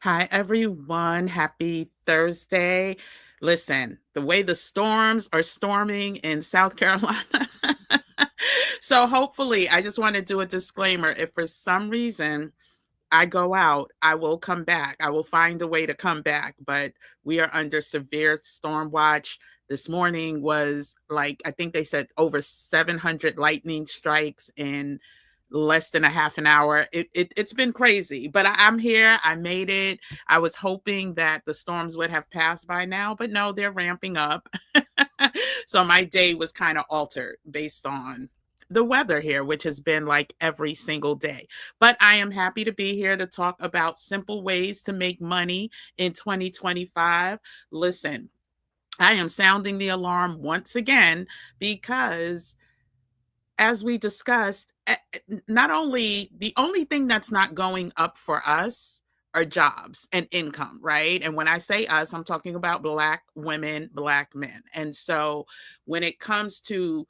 Hi, everyone. Happy Thursday. Listen, the way the storms are storming in South Carolina. So, hopefully, I just want to do a disclaimer. If for some reason I go out, I will come back. I will find a way to come back, but we are under severe storm watch. This morning was like, I think they said over 700 lightning strikes in less than a half an hour. It's been crazy, but I'm here. I made it. I was hoping that the storms would have passed by now, but no, they're ramping up. So my day was kind of altered based on the weather here, which has been like every single day. But I am happy to be here to talk about simple ways to make money in 2025. Listen, I am sounding the alarm once again because, as we discussed, not only the only thing that's not going up for us are jobs and income, right? And when I say us, I'm talking about Black women, Black men. And so when it comes to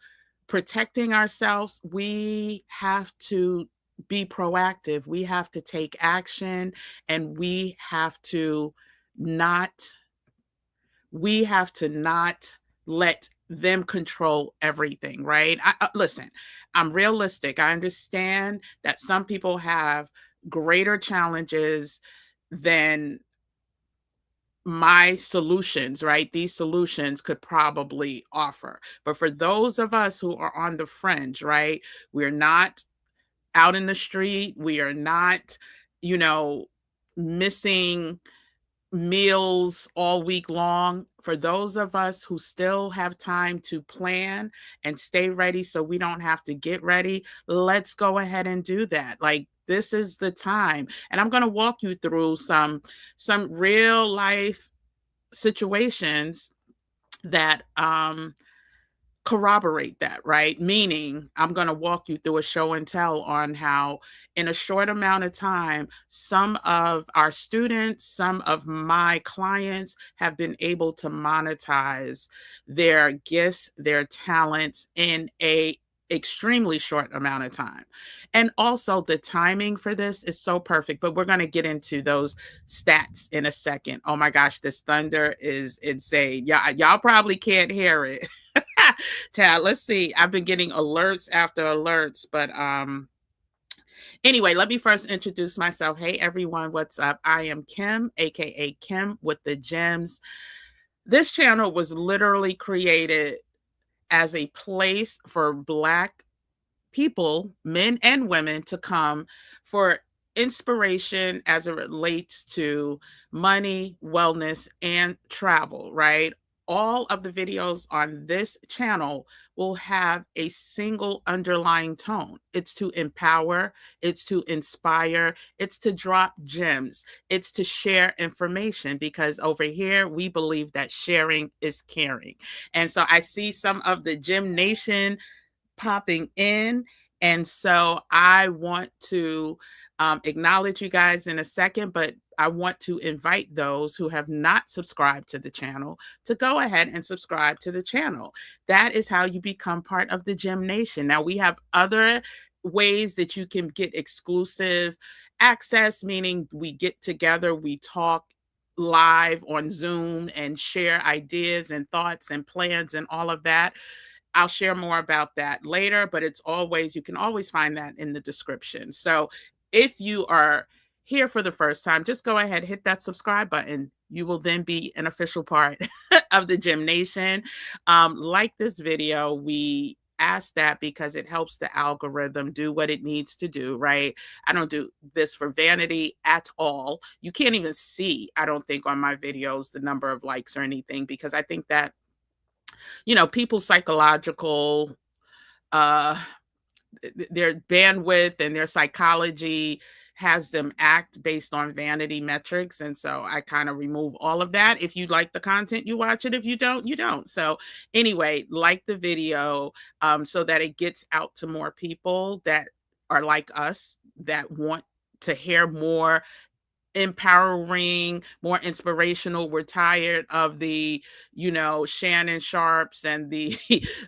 protecting ourselves, we have to be proactive. We have to take action, and not we have to not let them control everything, right? Listen, I'm realistic. I understand that some people have greater challenges than my solutions, right? These solutions could probably offer. But for those of us who are on the fringe, right? We're not out in the street. We are not, you know, missing meals all week long. For those of us who still have time to plan and stay ready so we don't have to get ready, let's go ahead and do that. Like, this is the time. And I'm going to walk you through some real life situations that corroborate that, right? Meaning, I'm going to walk you through a show and tell on how, in a short amount of time, some of our students, some of my clients have been able to monetize their gifts, their talents in a extremely short amount of time. And also, the timing for this is so perfect, but we're going to get into those stats in a second. Oh my gosh, this thunder is insane. Yeah, y'all probably can't hear it. Tad, let's see. I've been getting alerts after alerts, but anyway, let me first introduce myself. Hey everyone, what's up? I am Kim, aka Kim with the Gems. This channel was literally created as a place for Black people, men and women, to come for inspiration as it relates to money, wellness, and travel, right? All of the videos on this channel will have a single underlying tone. It's to empower, it's to inspire, it's to drop gems, it's to share information, because over here we believe that sharing is caring. And so I see some of the Gem Nation popping in. And so I want to acknowledge you guys in a second, but I want to invite those who have not subscribed to the channel to go ahead and subscribe to the channel. That is how you become part of the Gem Nation. Now, we have other ways that you can get exclusive access, meaning we get together, we talk live on Zoom and share ideas and thoughts and plans and all of that. I'll share more about that later, but you can always find that in the description. So if you are here for the first time, just go ahead, hit that subscribe button. You will then be an official part of the Gem Nation. Like this video, we ask that because it helps the algorithm do what it needs to do, right? I don't do this for vanity at all. You can't even see, I don't think, on my videos the number of likes or anything, because I think that people's psychological uh their bandwidth and their psychology has them act based on vanity metrics. And so I kind of remove all of that. If you like the content, you watch it. If you don't, you don't. So anyway, like the video, so that it gets out to more people that are like us, that want to hear more empowering, more inspirational. We're tired of the, Shannon Sharps and the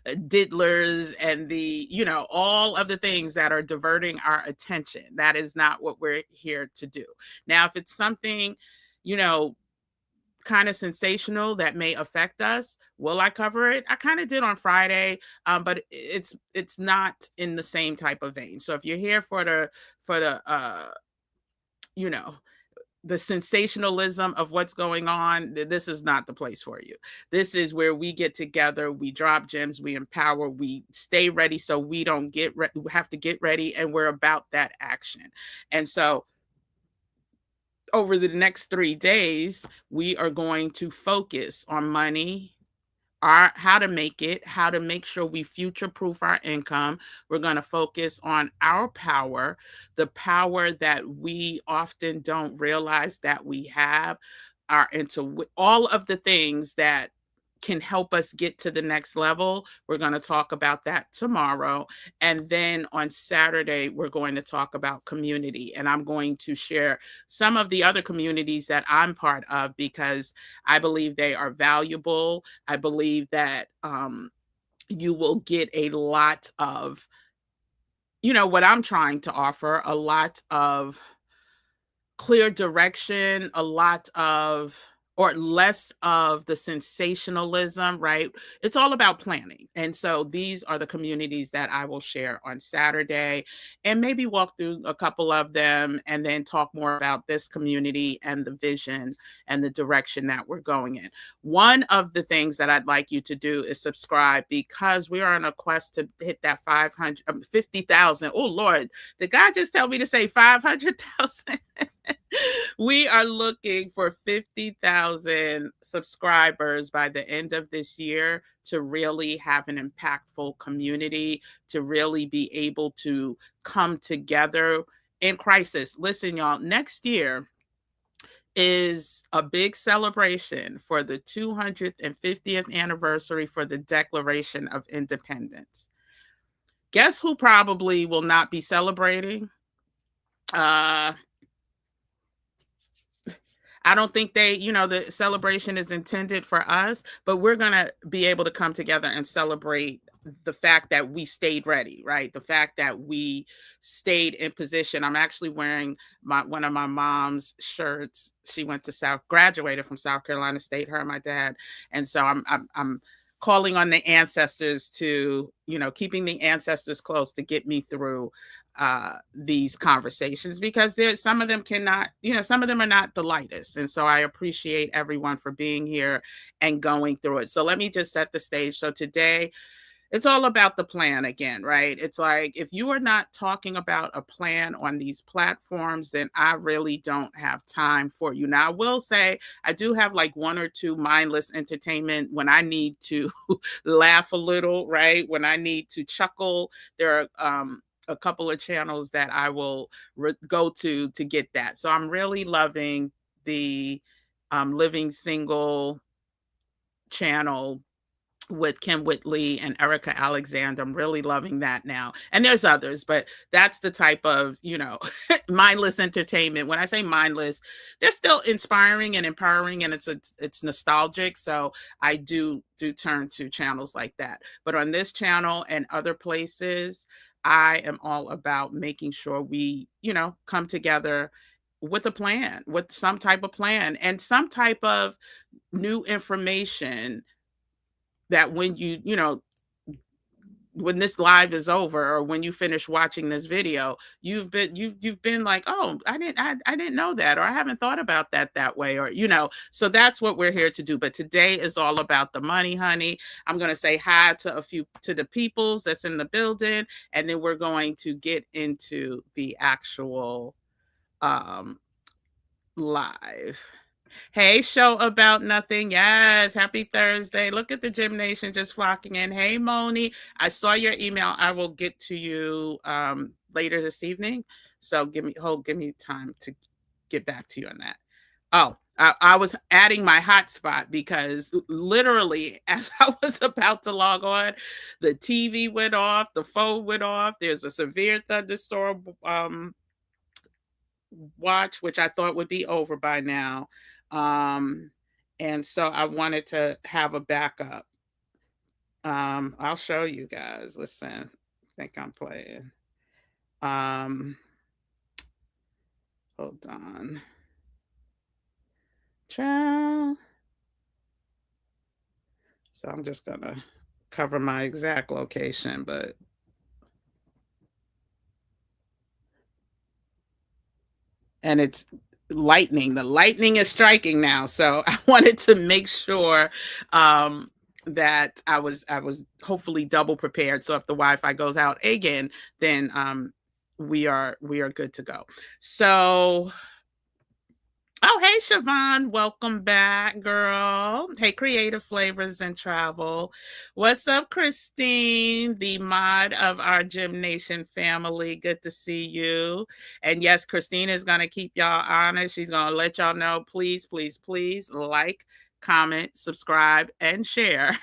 diddlers and the, all of the things that are diverting our attention. That is not what we're here to do. Now, if it's something, you know, kind of sensational that may affect us, will I cover it? I kind of did on Friday, but it's not in the same type of vein. So if you're here for the you know the sensationalism of what's going on, this is not the place for you. This is where we get together, we drop gems, we empower, we stay ready so we don't have to get ready, and we're about that action. And so over the next 3 days, we are going to focus on money, how to make it, how to make sure we future proof our income. We're going to focus on our power, the power that we often don't realize that we have, our all of the things that can help us get to the next level. We're going to talk about that tomorrow. And then on Saturday, we're going to talk about community. And I'm going to share some of the other communities that I'm part of because I believe they are valuable. I believe that you will get a lot of, what I'm trying to offer, a lot of clear direction, a lot of or less of the sensationalism, right? It's all about planning. And so these are the communities that I will share on Saturday and maybe walk through a couple of them and then talk more about this community and the vision and the direction that we're going in. One of the things that I'd like you to do is subscribe because we are on a quest to hit that 50,000. Oh Lord, did God just tell me to say 500,000? We are looking for 50,000 subscribers by the end of this year to really have an impactful community, to really be able to come together in crisis. Listen, y'all, next year is a big celebration for the 250th anniversary for the Declaration of Independence. Guess who probably will not be celebrating? I don't think the celebration is intended for us, but we're going to be able to come together and celebrate the fact that we stayed ready, right? The fact that we stayed in position. I'm actually wearing one of my mom's shirts. She graduated from South Carolina State, her and my dad. And so I'm calling on the ancestors to, keeping the ancestors close to get me through these conversations because some of them some of them are not the lightest. And so I appreciate everyone for being here and going through it. So let me just set the stage. So today, it's all about the plan again, right? It's like if you are not talking about a plan on these platforms, then I really don't have time for you. Now, I will say I do have like one or two mindless entertainment when I need to laugh a little, right? When I need to chuckle. There are a couple of channels that I will go to get that. So I'm really loving the Living Single channel with Kim Whitley and Erica Alexander. I'm really loving that now. And there's others, but that's the type of, mindless entertainment. When I say mindless, they're still inspiring and empowering and it's nostalgic. So I do turn to channels like that. But on this channel and other places, I am all about making sure we, come together with a plan, with some type of plan and some type of new information that when when this live is over or when you finish watching this video, you've been like, oh, I didn't know that, or I haven't thought about that way, or so that's what we're here to do. But today is all about the money, honey. I'm going to say hi to the peoples that's in the building, and then we're going to get into the actual live. Hey, show about nothing. Yes, happy Thursday. Look at the Gym Nation just flocking in. Hey, Moni, I saw your email. I will get to you later this evening. So give me time to get back to you on that. Oh, I was adding my hotspot because literally as I was about to log on, the TV went off, the phone went off. There's a severe thunderstorm watch, which I thought would be over by now. Um, and so I wanted to have a backup. I'll show you guys. Listen, I think I'm playing. Um, hold on. Child. So I'm just gonna cover my exact location, but and it's lightning. The lightning is striking now. So I wanted to make sure that I was hopefully double prepared. So if the Wi-Fi goes out again, then we are good to go. So oh, hey, Siobhan. Welcome back, girl. Hey, Creative Flavors and Travel. What's up, Christine, the mod of our Gym Nation family? Good to see you. And yes, Christine is going to keep y'all honest. She's going to let y'all know, please, please, please like, comment, subscribe, and share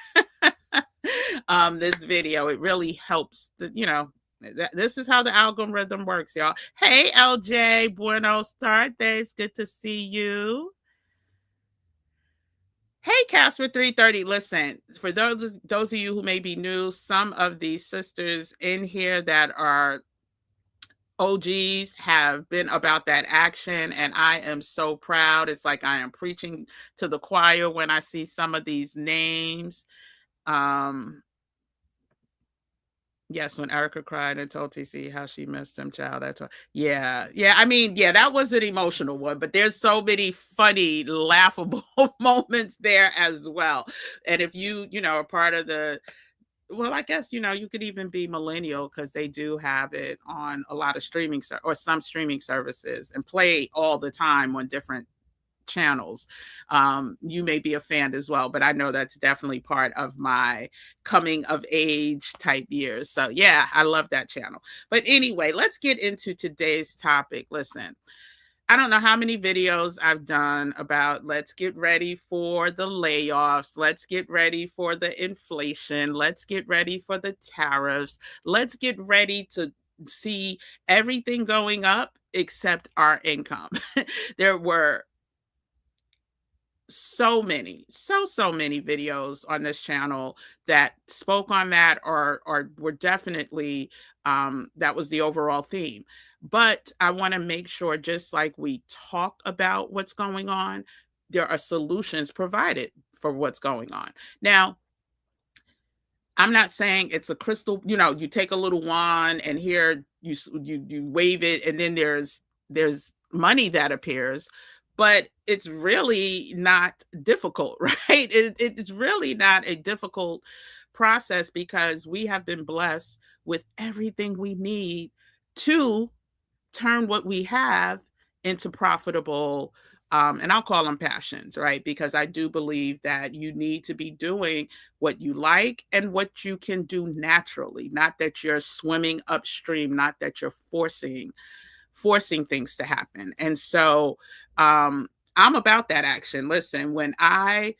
this video. It really helps, this is how the algorithm works, y'all. Hey, LJ, buenos tardes. Good to see you. Hey, Casper 330. Listen, for those of you who may be new, some of these sisters in here that are OGs have been about that action, and I am so proud. It's like I am preaching to the choir when I see some of these names. Yes, when Erica cried and told TC how she missed him, child. That's what, yeah, yeah. I mean, yeah, that was an emotional one, but there's so many funny, laughable moments there as well. And if you are part of the, well, I guess you could even be millennial because they do have it on a lot of or some streaming services and play all the time on different channels. You may be a fan as well, but I know that's definitely part of my coming of age type years. So yeah, I love that channel. But anyway, let's get into today's topic. Listen, I don't know how many videos I've done about let's get ready for the layoffs, let's get ready for the inflation, let's get ready for the tariffs, let's get ready to see everything going up except our income. There were so many videos on this channel that spoke on that or were definitely that was the overall theme. But I want to make sure, just like we talk about what's going on, there are solutions provided for what's going on. Now, I'm not saying it's a crystal, you take a little wand and here you wave it and then there's money that appears, but it's really not difficult, right? It's really not a difficult process because we have been blessed with everything we need to turn what we have into profitable, and I'll call them passions, right? Because I do believe that you need to be doing what you like and what you can do naturally, not that you're swimming upstream, not that you're forcing things to happen. And so I'm about that action. Listen, when I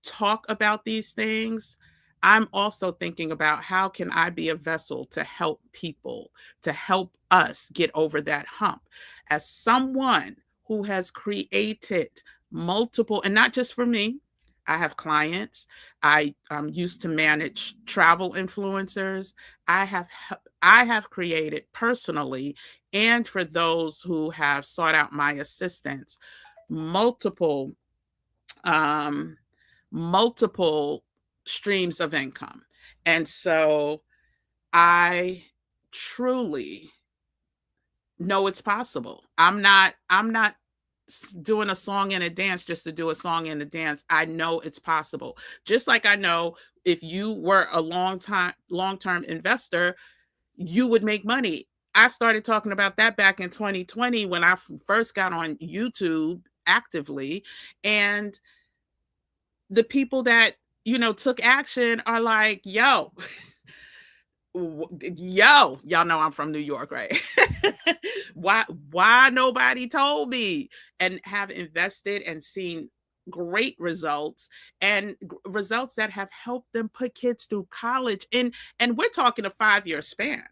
talk about these things, I'm also thinking about how can I be a vessel to help people, to help us get over that hump. As someone who has created multiple, and not just for me, I have clients. I used to manage travel influencers. I have I have created personally, and for those who have sought out my assistance, multiple um, multiple streams of income. And so I truly know it's possible. I'm not doing a song and a dance just to do a song and a dance. I know it's possible. Just like I know if you were a long-term investor, you would make money. I started talking about that back in 2020 when I first got on YouTube actively, and the people that took action are like, yo, y'all know I'm from New York, right? Why nobody told me? And have invested and seen great results, and results that have helped them put kids through college, and we're talking a 5-year span.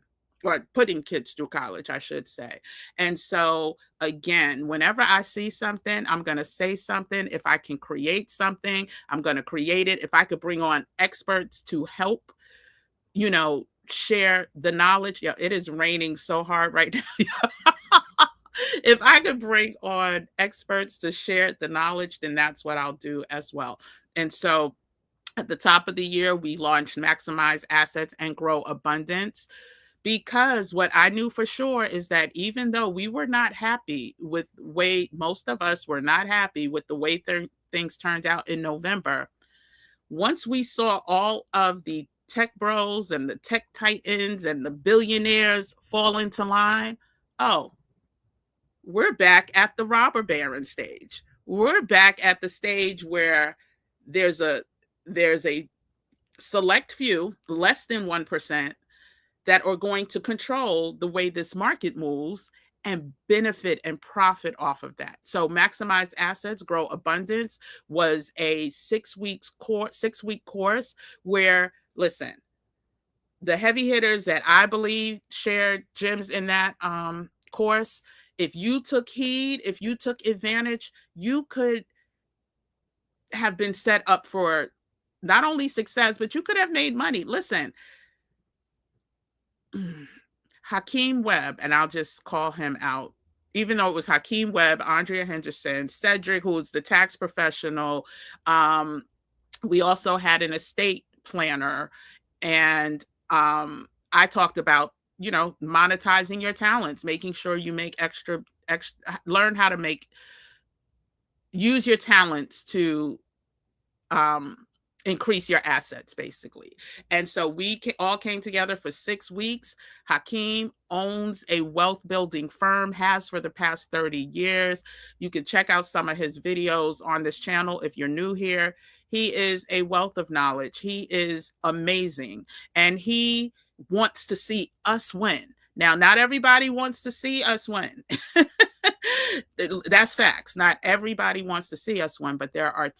or putting kids through college, I should say. And so, again, whenever I see something, I'm going to say something. If I can create something, I'm going to create it. If I could bring on experts to help, share the knowledge. Yeah, it is raining so hard right now. If I could bring on experts to share the knowledge, then that's what I'll do as well. And so, at the top of the year, we launched Maximize Assets and Grow Abundance, because what I knew for sure is that even though we were not happy with the way, most of us were not happy with the way things turned out in November, once we saw all of the tech bros and the tech titans and the billionaires fall into line, oh, we're back at the robber baron stage. We're back at the stage where there's a select few, less than 1%, that are going to control the way this market moves and benefit and profit off of that. So Maximize Assets, Grow Abundance was a 6-week course where, listen, the heavy hitters that I believe shared gems in that course, if you took heed, if you took advantage, you could have been set up for not only success, but you could have made money. Listen, Hakeem Webb, and I'll just call him out, even though it was Hakeem Webb, Andrea Henderson, Cedric, who was the tax professional. We also had an estate planner, and I talked about, monetizing your talents, making sure you make extra, learn how to use your talents to increase your assets, basically. And so we all came together for 6 weeks. Hakeem owns a wealth building firm, has for the past 30 years. You can check out some of his videos on this channel if you're new here. He is a wealth of knowledge. He is amazing. And he wants to see us win. Now, not everybody wants to see us win. That's facts. Not everybody wants to see us win, but there are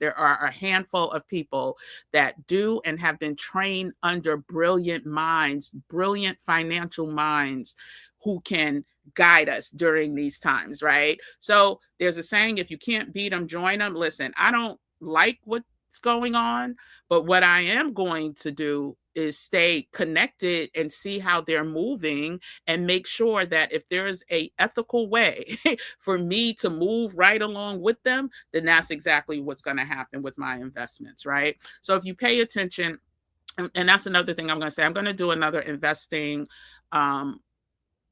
there are a handful of people that do and have been trained under brilliant minds, brilliant financial minds, who can guide us during these times, right? So there's a saying, if you can't beat them, join them. Listen, I don't like what's going on, but what I am going to do is stay connected and see how they're moving, and make sure that if there is a ethical way for me to move right along with them, then that's exactly what's going to happen with my investments, right? So if you pay attention, and that's another thing I'm going to say, I'm going to do another investing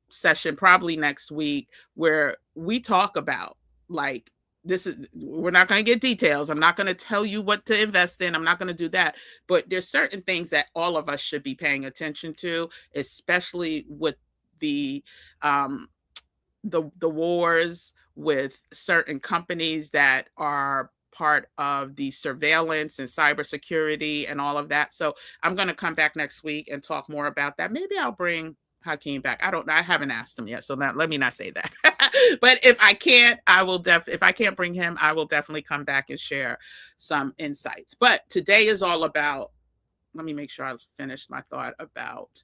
session probably next week, where we talk about, like, we're not going to get details. I'm not going to tell you what to invest in. I'm not going to do that. But there's certain things that all of us should be paying attention to, especially with the wars with certain companies that are part of the surveillance and cybersecurity and all of that. So I'm going to come back next week and talk more about that. Maybe I'll bring Hakeem back. I don't know. I haven't asked him yet, so let me not say that. But if I can't, if I can't bring him, I will definitely come back and share some insights. But today is all about, let me make sure I finished my thought about,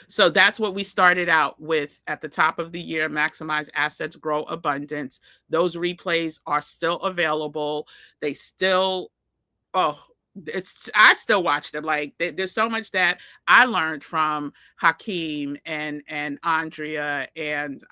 so that's what we started out with at the top of the year: Maximize Assets, Grow Abundance. Those replays are still available. They still, I still watch them. Like, there's so much that I learned from Hakeem and Andrea and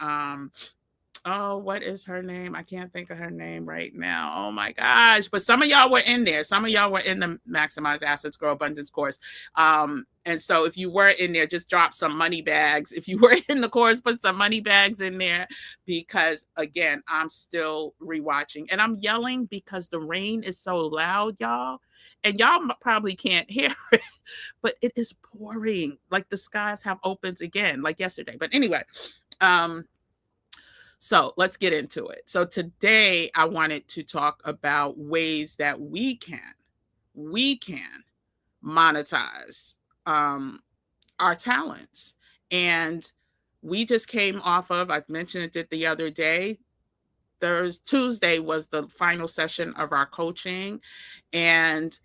what is her name? I can't think of her name right now. Oh my gosh. But some of y'all were in there. Some of y'all were in the Maximize Assets, Grow Abundance course. And so if you were in there, just drop some money bags. If you were in the course, put some money bags in there, because again, I'm still rewatching, and I'm yelling because the rain is so loud, y'all. And y'all probably can't hear it, but it is pouring. Like, the skies have opened again, like yesterday. But anyway, so let's get into it. So today I wanted to talk about ways that we can monetize our talents. And we just came off of, I mentioned it the other day, Tuesday was the final session of our coaching. And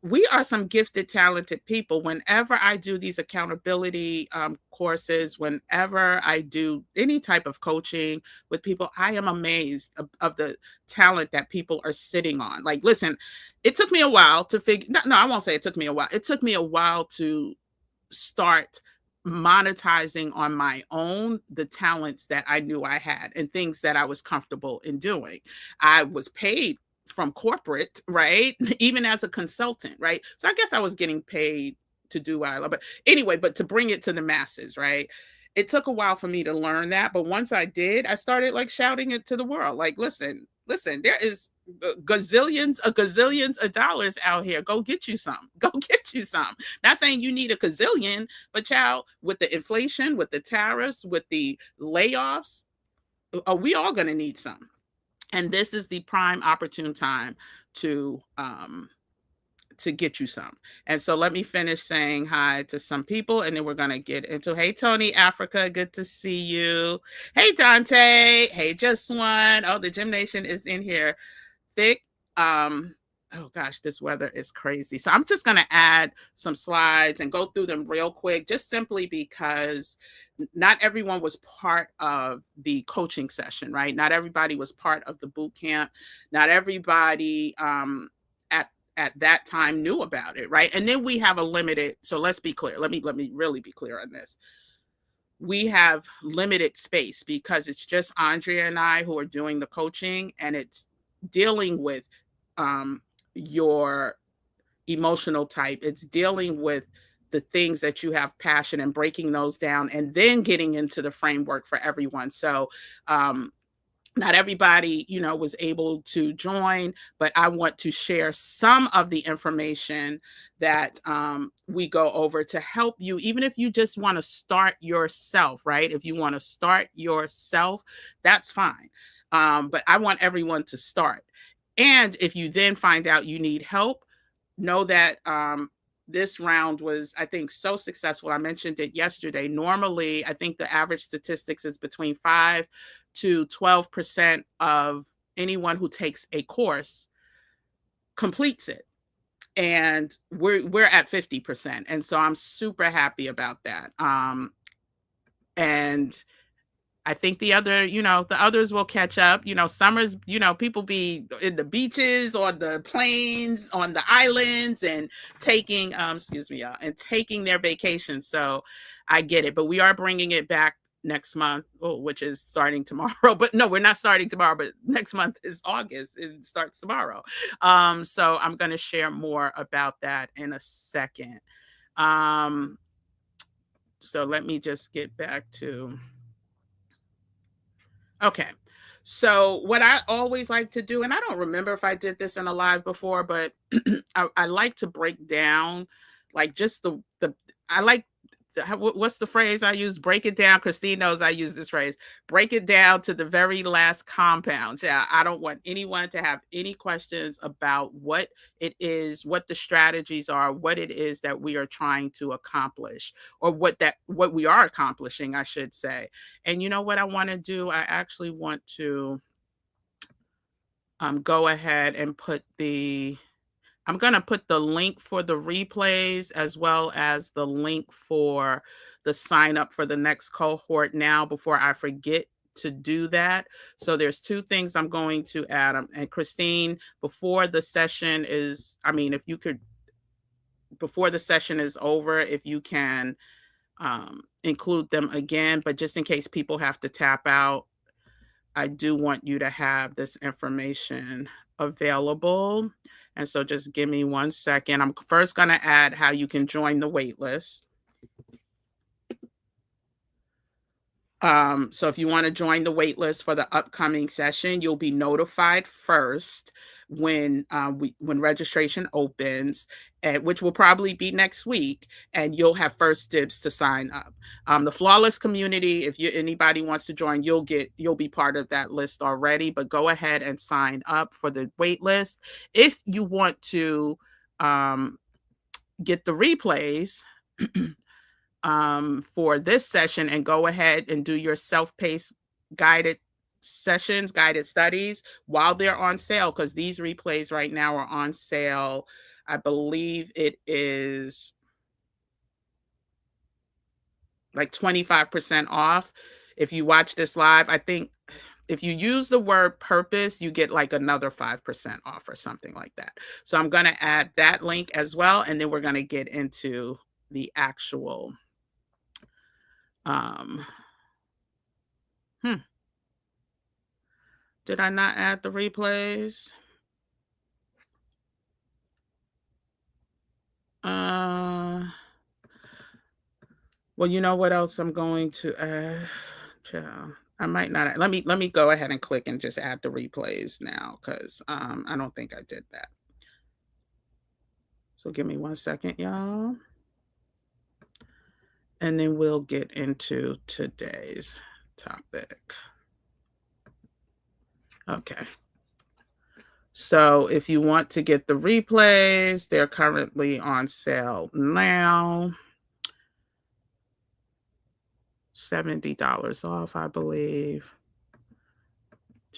we are some gifted, talented people. Whenever I do these accountability courses, whenever I do any type of coaching with people, I am amazed of the talent that people are sitting on. Like, listen, it took me a while to figure, no, I won't say it took me a while. It took me a while to start monetizing on my own the talents that I knew I had and things that I was comfortable in doing. I was paid from corporate, right? Even as a consultant, right? So I guess I was getting paid to do what I love. But anyway, but to bring it to the masses, right? It took a while for me to learn that. But once I did, I started like shouting it to the world. Like, listen, there is gazillions of dollars out here. Go get you some. Go get you some. Not saying you need a gazillion, but child, with the inflation, with the tariffs, with the layoffs, are we all going to need some? And this is the prime opportune time to get you some. And so let me finish saying hi to some people, and then we're going to get into, hey, Tony, Africa, good to see you. Hey, Dante. Hey, Just One. Oh, the Gym Nation is in here thick. Oh gosh, this weather is crazy. So I'm just going to add some slides and go through them real quick, just simply because not everyone was part of the coaching session, right? Not everybody was part of the boot camp. Not everybody at that time knew about it, right? And then we have a limited, so let's be clear. Let me really be clear on this. We have limited space because it's just Andrea and I who are doing the coaching, and it's dealing with your emotional type. It's dealing with the things that you have passion and breaking those down and then getting into the framework for everyone. So not everybody, was able to join, but I want to share some of the information that we go over to help you, even if you just want to start yourself, right? If you want to start yourself, that's fine. But I want everyone to start. And if you then find out you need help, know that this round was, I think, so successful. I mentioned it yesterday. Normally, I think the average statistics is between 5 to 12% of anyone who takes a course completes it. And we're at 50%. And so I'm super happy about that. And I think the others will catch up. Summers, people be in the beaches, on the plains, on the islands, and taking, and taking their vacation. So I get it, but we are bringing it back next month, which is starting tomorrow. But no, we're not starting tomorrow, but next month is August. It starts tomorrow. So I'm going to share more about that in a second. So let me just get back to... Okay. So what I always like to do, and I don't remember if I did this in a live before, but I like to break down like just I like, what's the phrase I use? Break it down. Christine knows I use this phrase. Break it down to the very last compound. Yeah, I don't want anyone to have any questions about what it is, what the strategies are, what it is that we are trying to accomplish, or what we are accomplishing, I should say. And you know what I want to do? I actually want to go ahead and I'm going to put the link for the replays as well as the link for the sign up for the next cohort now before I forget to do that. So there's two things I'm going to add. And Christine, before the session is over, if you can include them again, but just in case people have to tap out, I do want you to have this information available. And so just give me 1 second. I'm first going to add how you can join the waitlist. So if you want to join the waitlist for the upcoming session, you'll be notified first when registration opens, which will probably be next week, and you'll have first dibs to sign up. The Flawless community, if anybody wants to join, you'll be part of that list already, but go ahead and sign up for the waitlist. If you want to get the replays for this session and go ahead and do your self-paced guided studies while they're on sale, because these replays right now are on sale I believe it is like 25% off. If you watch this live, I think if you use the word purpose, you get like another 5% off or something like that. So I'm going to add that link as well. And then we're going to get into the actual, um, hmm, did I not add the replays? Well, you know what else I'm going to add? Child, I might not. Let me go ahead and click and just add the replays now because I don't think I did that. So give me 1 second, y'all. And then we'll get into today's topic. Okay. So if you want to get the replays, they're currently on sale now. $70 off, I believe.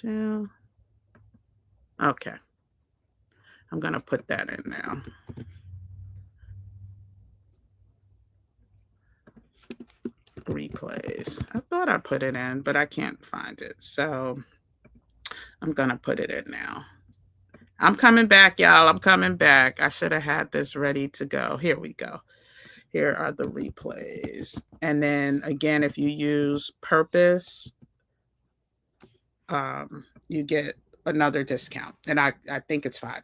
Yeah. Okay. I'm going to put that in now. Replays. I thought I put it in, but I can't find it. So I'm going to put it in now. I'm coming back, y'all. I'm coming back. I should have had this ready to go. Here we go. Here are the replays. And then again, if you use purpose, you get another discount. And I think it's 5. I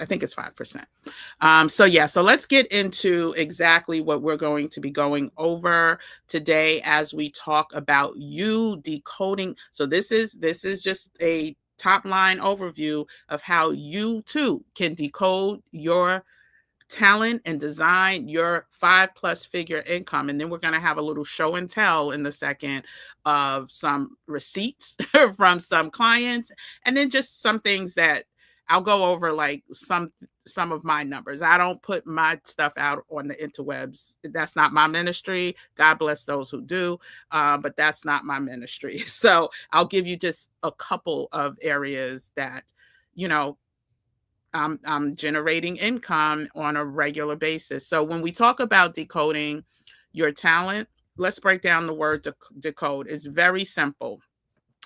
think it's 5%. So let's get into exactly what we're going to be going over today as we talk about you decoding. So this is just a top line overview of how you too can decode your talent and design your 5+ figure income. And then we're going to have a little show and tell in the second of some receipts from some clients, and then just some things that I'll go over, like some of my numbers. I don't put my stuff out on the interwebs. That's not my ministry. God bless those who do, but that's not my ministry. So I'll give you just a couple of areas that, you know, I'm generating income on a regular basis. So when we talk about decoding your talent, let's break down the word decode. It's very simple.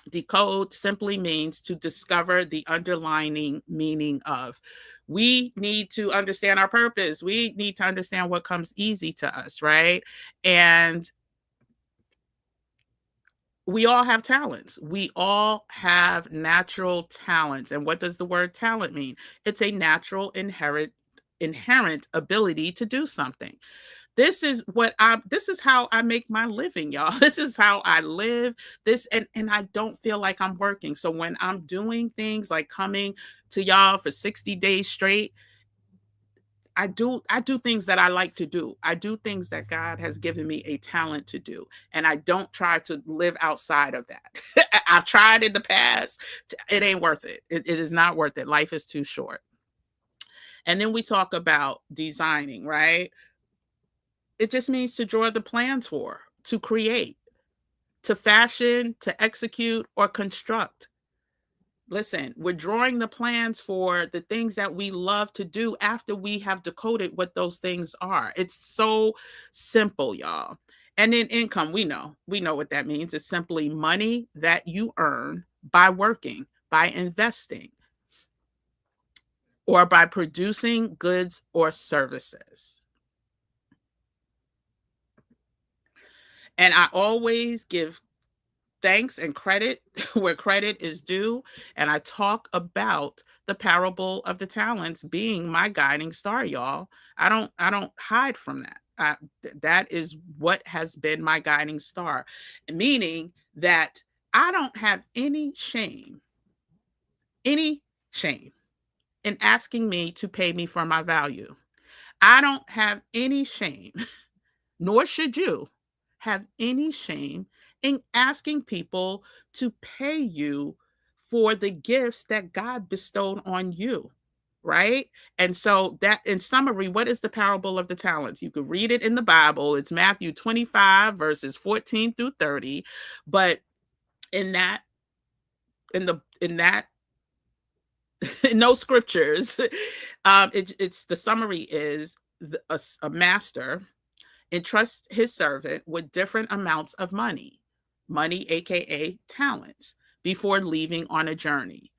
Decode simply means to discover the underlying meaning of. We need to understand our purpose. We need to understand what comes easy to us, right? And we all have talents. We all have natural talents. And what does the word talent mean? It's a natural inherent ability to do something. This is how I make my living, y'all. This is how I live. And I don't feel like I'm working. So when I'm doing things like coming to y'all for 60 days straight, I do things that I like to do. I do things that God has given me a talent to do. And I don't try to live outside of that. I've tried in the past. It ain't worth it. It is not worth it. Life is too short. And then we talk about designing, right? It just means to draw the plans for, to create, to fashion, to execute, or construct. Listen, we're drawing the plans for the things that we love to do after we have decoded what those things are. It's so simple, y'all. And then income, we know what that means. It's simply money that you earn by working, by investing, or by producing goods or services. And I always give thanks and credit where credit is due. And I talk about the parable of the talents being my guiding star, y'all. I don't hide from that. That is what has been my guiding star, meaning that I don't have any shame in asking me to pay me for my value. I don't have any shame, nor should you have any shame in asking people to pay you for the gifts that God bestowed on you, right? And so that, in summary, what is the parable of the talents? You could read it in the Bible. It's Matthew 25 verses 14 through 30, but in that no scriptures. It's the summary is a master entrusts his servant with different amounts of money, aka talents, before leaving on a journey.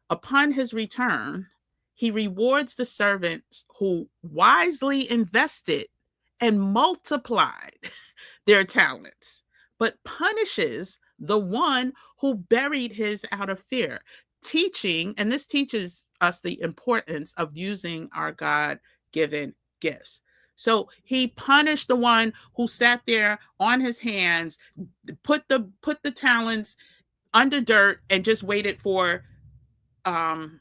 Upon his return, he rewards the servants who wisely invested and multiplied their talents, but punishes the one who buried his out of fear, teaching, and this teaches us the importance of using our God given gifts. So he punished the one who sat there on his hands, put the talents under dirt and just waited for um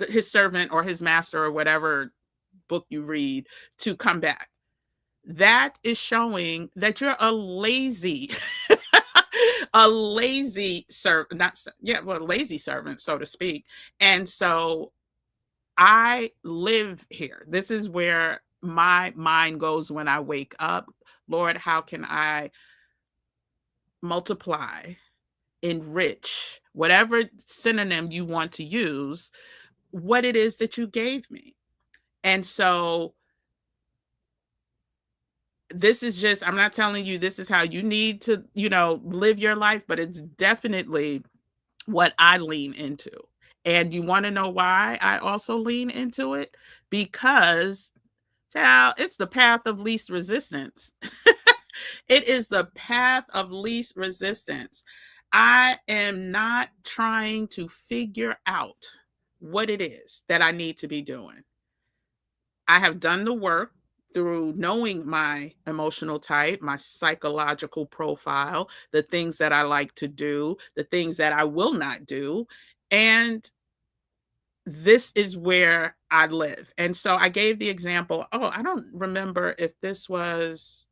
his servant or his master or whatever book you read to come back. That is showing that you're a lazy a lazy servant, not yeah, well, lazy servant, so to speak. And so I live here. This is where my mind goes when I wake up. Lord, how can I multiply, enrich, whatever synonym you want to use, what it is that you gave me? And so this is just, I'm not telling you this is how you need to, live your life, but it's definitely what I lean into. And you want to know why I also lean into it? Because, child, it's the path of least resistance. It is the path of least resistance. I am not trying to figure out what it is that I need to be doing. I have done the work through knowing my emotional type, my psychological profile, the things that I like to do, the things that I will not do. And this is where I live. And so I gave the example. Oh, I don't remember if this was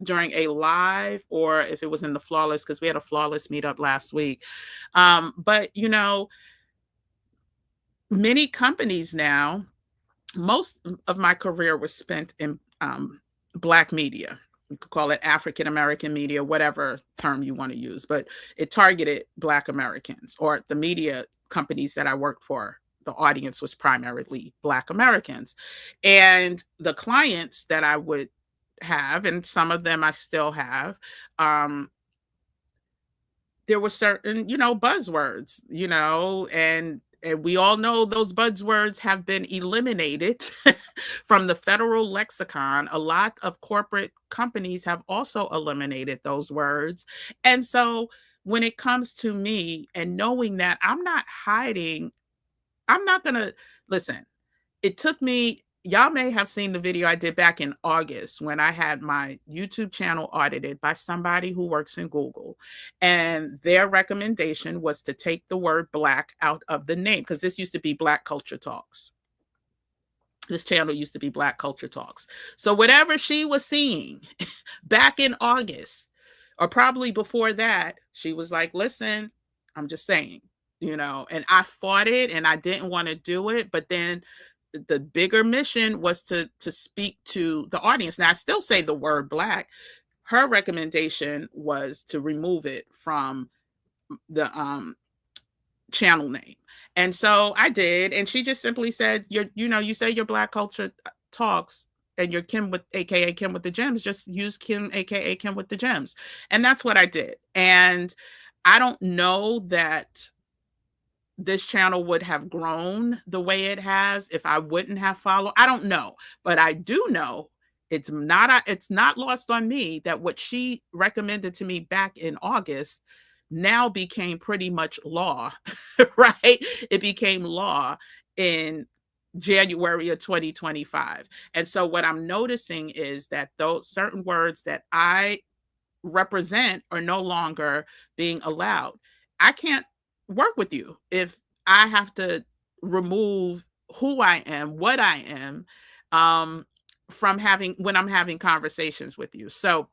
during a live or if it was in the Flawless, because we had a Flawless meetup last week. But, many companies now, most of my career was spent in Black media. You could call it African American media, whatever term you want to use, but it targeted Black Americans, or the media companies that I worked for. The audience was primarily Black Americans. And the clients that I would have, and some of them I still have, there were certain, buzzwords, and we all know those buzzwords have been eliminated from the federal lexicon. A lot of corporate companies have also eliminated those words. And so when it comes to me and knowing that I'm not hiding, I'm not going to listen. It took me, y'all may have seen the video I did back in August when I had my YouTube channel audited by somebody who works in Google. And their recommendation was to take the word Black out of the name, because this used to be Black Culture Talks. This channel used to be Black Culture Talks. So whatever she was seeing back in August, or probably before that, she was like, listen, I'm just saying, and I fought it and I didn't want to do it. But then the bigger mission was to speak to the audience. Now I still say the word Black. Her recommendation was to remove it from the channel name. And so I did, and she just simply said, you say your Black Culture Talks and you're Kim with AKA Kim with the Gems, just use Kim AKA Kim with the Gems. And that's what I did. And I don't know that this channel would have grown the way it has if I wouldn't have followed. I don't know, but I do know it's not lost on me that what she recommended to me back in August now became pretty much law, right? It became law in January of 2025. And so what I'm noticing is that those certain words that I represent are no longer being allowed. I can't work with you if I have to remove who I am, what I am, from having when I'm having conversations with you. So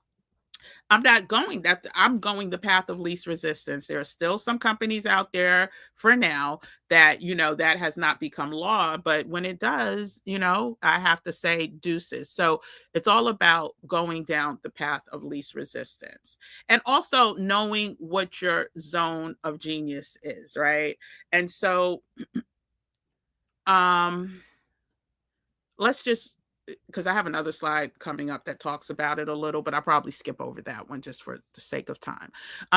I'm going the path of least resistance. There are still some companies out there for now that, that has not become law, but when it does, I have to say deuces. So it's all about going down the path of least resistance and also knowing what your zone of genius is, right? And so um let's just, because I have another slide coming up that talks about it a little, but I'll probably skip over that one just for the sake of time.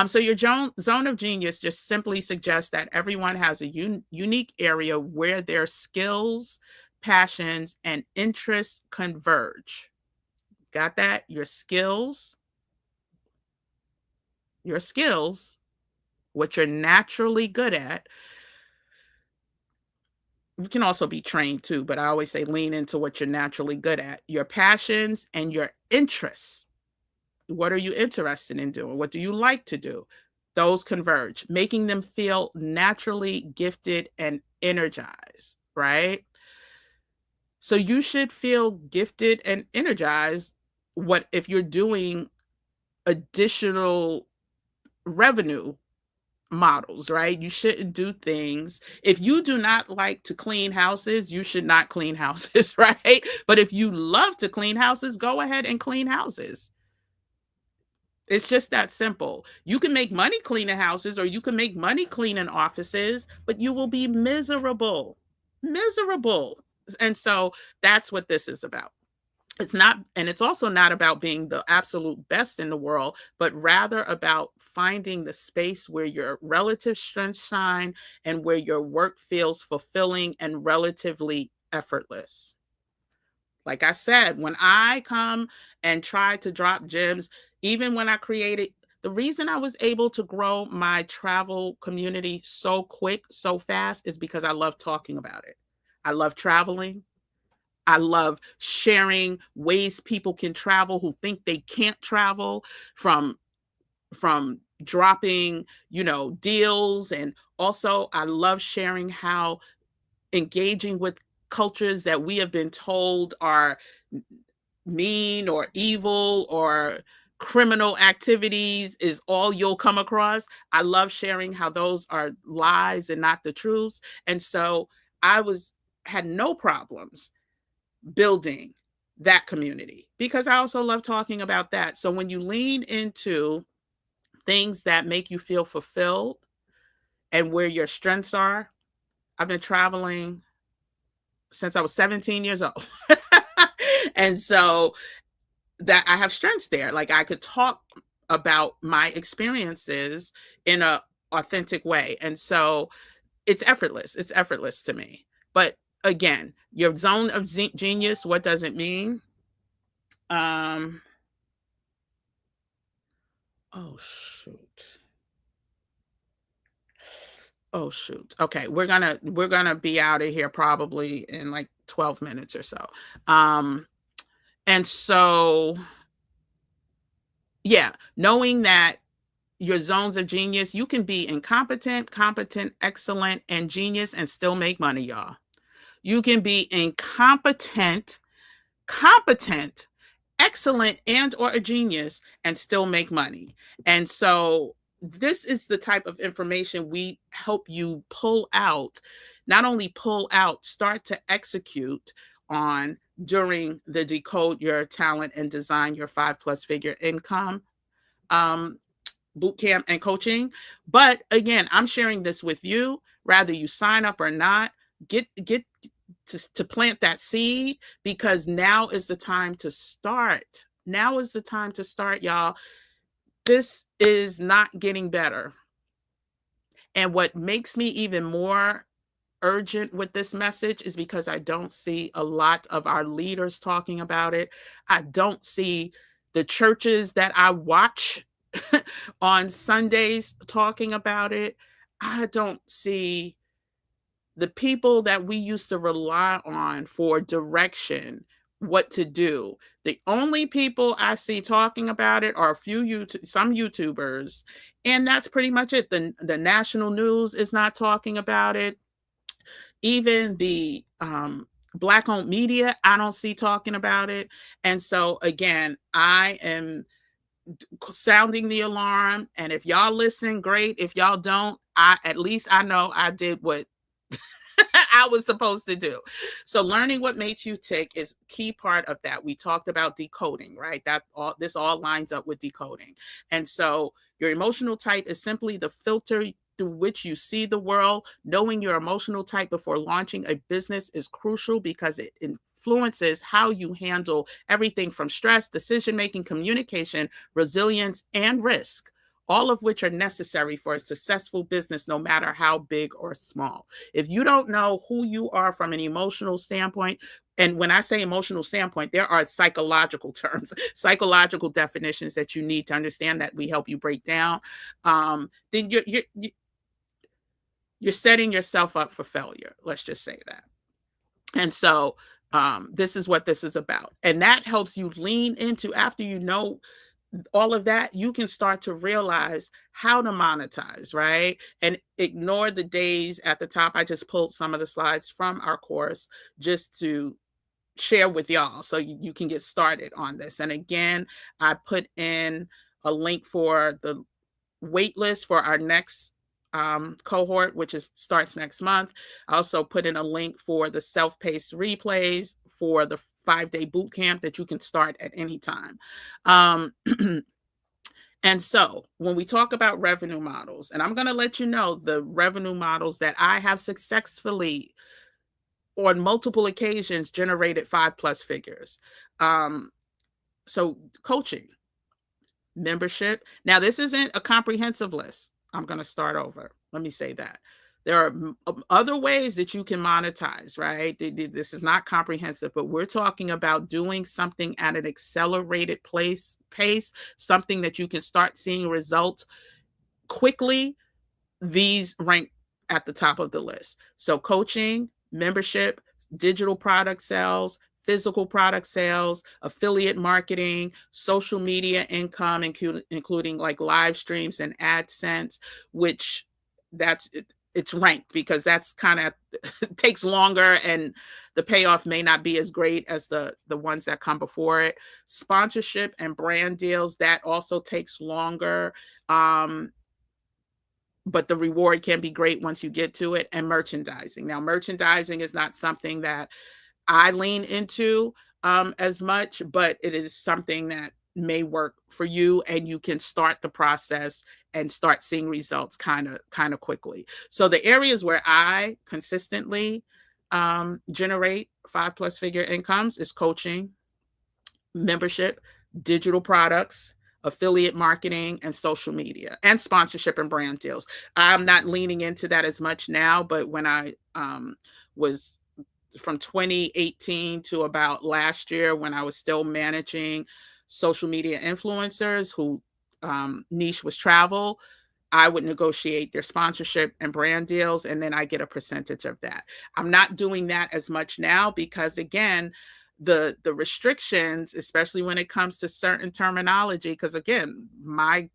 So your zone of genius just simply suggests that everyone has a unique area where their skills, passions, and interests converge. Got that? Your skills, what you're naturally good at. You can also be trained too, but I always say lean into what you're naturally good at. Your passions and your interests. What are you interested in doing? What do you like to do? Those converge, making them feel naturally gifted and energized, right? So you should feel gifted and energized what if you're doing additional revenue models, right? You shouldn't do things. If you do not like to clean houses, you should not clean houses, right? But if you love to clean houses, go ahead and clean houses. It's just that simple. You can make money cleaning houses or you can make money cleaning offices, but you will be miserable. Miserable. And so that's what this is about. It's not, and it's also not about being the absolute best in the world, but rather about finding the space where your relative strengths shine and where your work feels fulfilling and relatively effortless. Like I said, when I come and try to drop gems, even when I created, the reason I was able to grow my travel community so quick, so fast is because I love talking about it. I love traveling. I love sharing ways people can travel who think they can't travel, from dropping, deals. And also I love sharing how engaging with cultures that we have been told are mean or evil or criminal activities is all you'll come across. I love sharing how those are lies and not the truths. And so I was had no problems building that community because I also love talking about that. So when you lean into things that make you feel fulfilled and where your strengths are, I've been traveling since I was 17 years old. And so that I have strengths there. Like I could talk about my experiences in a authentic way. And so it's effortless. It's effortless to me. But again, your zone of genius, what does it mean? Um, oh shoot. Oh shoot. Okay, we're gonna be out of here probably in like 12 minutes or so. Um, and so yeah, knowing that your zones of genius, you can be incompetent, competent, excellent, and genius and still make money, y'all. You can be incompetent, competent, excellent, and or a genius and still make money. And so this is the type of information we help you pull out, not only pull out, start to execute on during the Decode Your Talent and Design Your 5+ figure income um, boot camp and coaching. But again, I'm sharing this with you, rather you sign up or not. Get to plant that seed, because now is the time to start. Now is the time to start, y'all. This is not getting better. And what makes me even more urgent with this message is because I don't see a lot of our leaders talking about it. I don't see the churches that I watch on Sundays talking about it. I don't see the people that we used to rely on for direction, what to do. The only people I see talking about it are some YouTubers, and that's pretty much it. The national news is not talking about it. Even the Black owned media, I don't see talking about it. And so again, I am sounding the alarm. And if y'all listen, great. If y'all don't, at least I know I did what I was supposed to do. So learning what makes you tick is key part of that. We talked about decoding, right? This all lines up with decoding. And so your emotional type is simply the filter through which you see the world. Knowing your emotional type before launching a business is crucial because it influences how you handle everything from stress, decision-making, communication, resilience, and risk, all of which are necessary for a successful business, no matter how big or small. If you don't know who you are from an emotional standpoint, and when I say emotional standpoint, there are psychological terms, psychological definitions that you need to understand that we help you break down. Then you're setting yourself up for failure. Let's just say that. And so this is what this is about. And that helps you lean into, after you know all of that, you can start to realize how to monetize, right? And ignore the days at the top. I just pulled some of the slides from our course just to share with y'all so you can get started on this. And again, I put in a link for the waitlist for our next cohort, which starts next month. I also put in a link for the self-paced replays for the 5-day boot camp that you can start at any time. And so when we talk about revenue models, and I'm going to let you know the revenue models that I have successfully on multiple occasions generated 5+ figures. So coaching, membership. Now, this isn't a comprehensive list. I'm going to start over. Let me say that. There are other ways that you can monetize, right? This is not comprehensive, but we're talking about doing something at an accelerated pace, something that you can start seeing results quickly. These rank at the top of the list. So coaching, membership, digital product sales, physical product sales, affiliate marketing, social media income, including like live streams and AdSense, which it's ranked because that's kind of takes longer and the payoff may not be as great as the ones that come before it. Sponsorship and brand deals, that also takes longer. But the reward can be great once you get to it. And merchandising. Now, merchandising is not something that I lean into as much, but it is something that may work for you, and you can start the process and start seeing results kind of quickly. So the areas where I consistently generate 5+ figure incomes is coaching, membership, digital products, affiliate marketing, and social media, and sponsorship and brand deals. I'm not leaning into that as much now, but when I was from 2018 to about last year, when I was still managing social media influencers who niche was travel, I would negotiate their sponsorship and brand deals, and then I get a percentage of that. I'm not doing that as much now because, again, the restrictions, especially when it comes to certain terminology, because again, my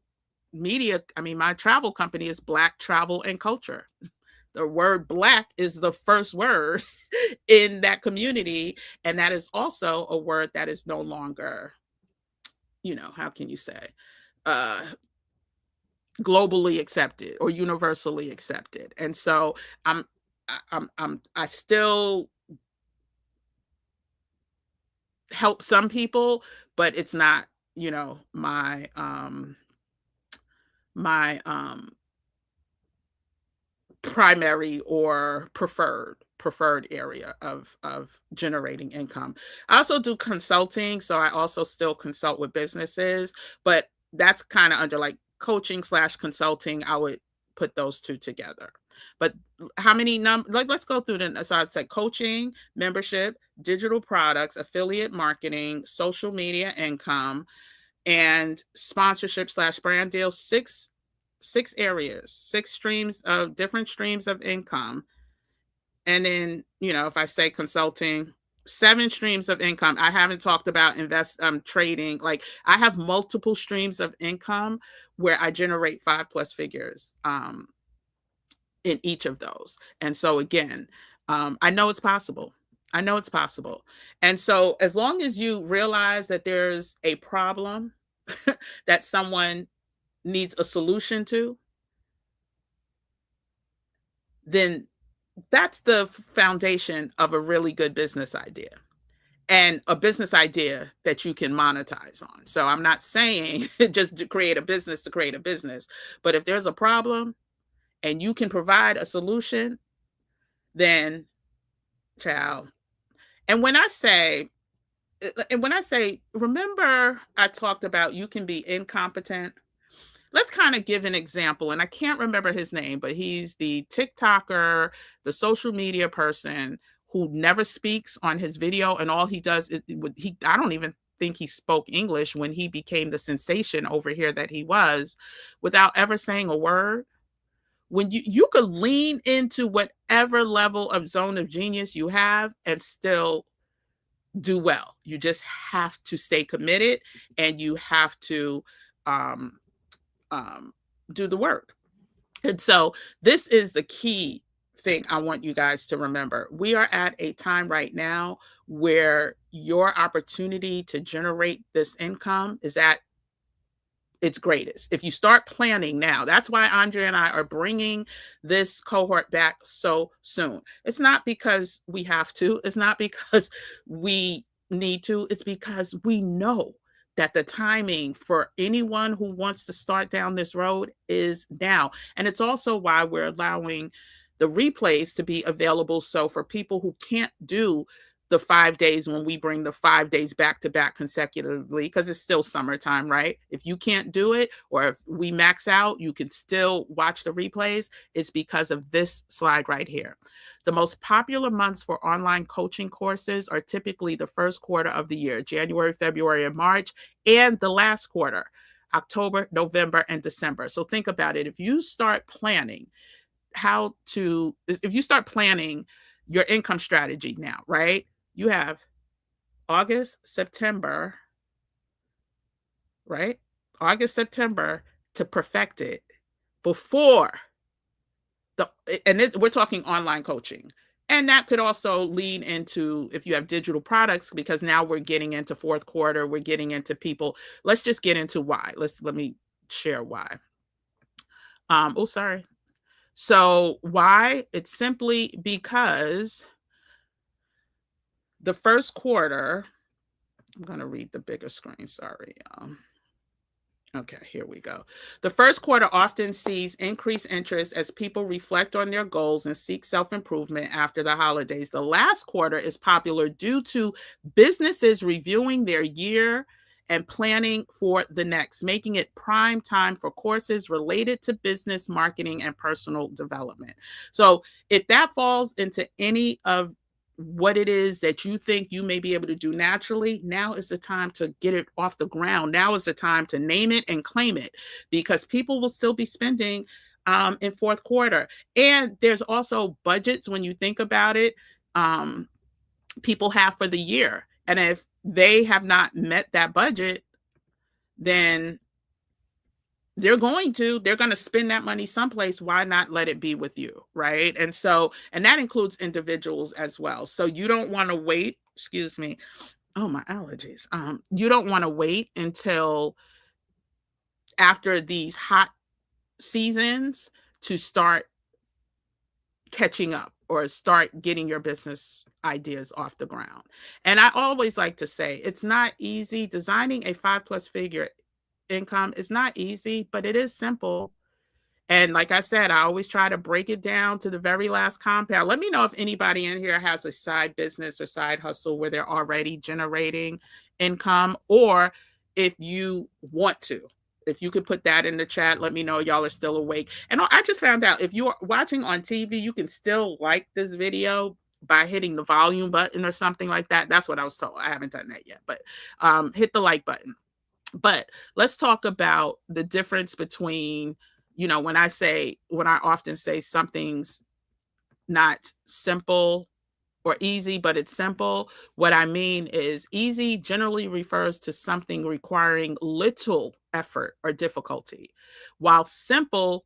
travel company is Black Travel and Culture. The word Black is the first word in that community, and that is also a word that is no longer, how can you say, uh, globally accepted or universally accepted. And so I still help some people, but it's not, my primary or preferred area of generating income. I also do consulting, so I also still consult with businesses, but that's kind of under like coaching / consulting. I would put those two together. But how many let's go through the, so I'd say coaching, membership, digital products, affiliate marketing, social media income, and sponsorship / brand deals. Six areas, 6 different streams of income. And then, if I say consulting, 7 streams of income. I haven't talked about trading. Like, I have multiple streams of income where I generate 5+ figures in each of those. And so again, I know it's possible. I know it's possible. And so as long as you realize that there's a problem that someone needs a solution to, then that's the foundation of a really good business idea, and a business idea that you can monetize on. So I'm not saying just to create a business to create a business, but if there's a problem and you can provide a solution, then child. And when I say, remember I talked about you can be incompetent. Let's kind of give an example. And I can't remember his name, but he's the TikToker, the social media person who never speaks on his video. And all he does is I don't even think he spoke English when he became the sensation over here that he was, without ever saying a word. When you could lean into whatever level of zone of genius you have and still do well. You just have to stay committed, and you have to um, do the work. And so this is the key thing I want you guys to remember. We are at a time right now where your opportunity to generate this income is at its greatest. If you start planning now, that's why Andrea and I are bringing this cohort back so soon. It's not because we have to, it's not because we need to, it's because we know that the timing for anyone who wants to start down this road is now. And it's also why we're allowing the replays to be available. So for people who can't do the 5 days, when we bring the 5 days back to back consecutively, because it's still summertime, right? If you can't do it, or if we max out, you can still watch the replays. It's because of this slide right here. The most popular months for online coaching courses are typically the first quarter of the year, January, February, and March, and the last quarter, October, November, and December. So think about it. If you start planning your income strategy now, right? You have August, September, right? August, September to perfect it before we're talking online coaching. And that could also lean into if you have digital products, because now we're getting into fourth quarter, we're getting into people. Let's just get into why. Let me share why. Sorry. So why? It's simply because the first quarter, I'm going to read the bigger screen. Sorry. Okay, here we go. The first quarter often sees increased interest as people reflect on their goals and seek self-improvement after the holidays. The last quarter is popular due to businesses reviewing their year and planning for the next, making it prime time for courses related to business, marketing, and personal development. So if that falls into any of what it is that you think you may be able to do naturally, now is the time to get it off the ground. Now is the time to name it and claim it, because people will still be spending in fourth quarter. And there's also budgets when you think about it, people have for the year. And if they have not met that budget, then they're going to spend that money someplace. Why not let it be with you, right? And that includes individuals as well. So you don't want to wait, excuse me, oh, my allergies. You don't want to wait until after these hot seasons to start catching up or start getting your business ideas off the ground. And I always like to say, it's not easy. Designing a 5+ figure income is not easy, but it is simple. And like I said, I always try to break it down to the very last compound. Let me know if anybody in here has a side business or side hustle where they're already generating income, or if you want to. If you could put that in the chat, let me know y'all are still awake. And I just found out, if you're watching on TV, you can still like this video by hitting the volume button or something like that. That's what I was told. I haven't done that yet, but hit the like button. But let's talk about the difference between, when I often say something's not simple or easy, but it's simple. What I mean is, easy generally refers to something requiring little effort or difficulty, while simple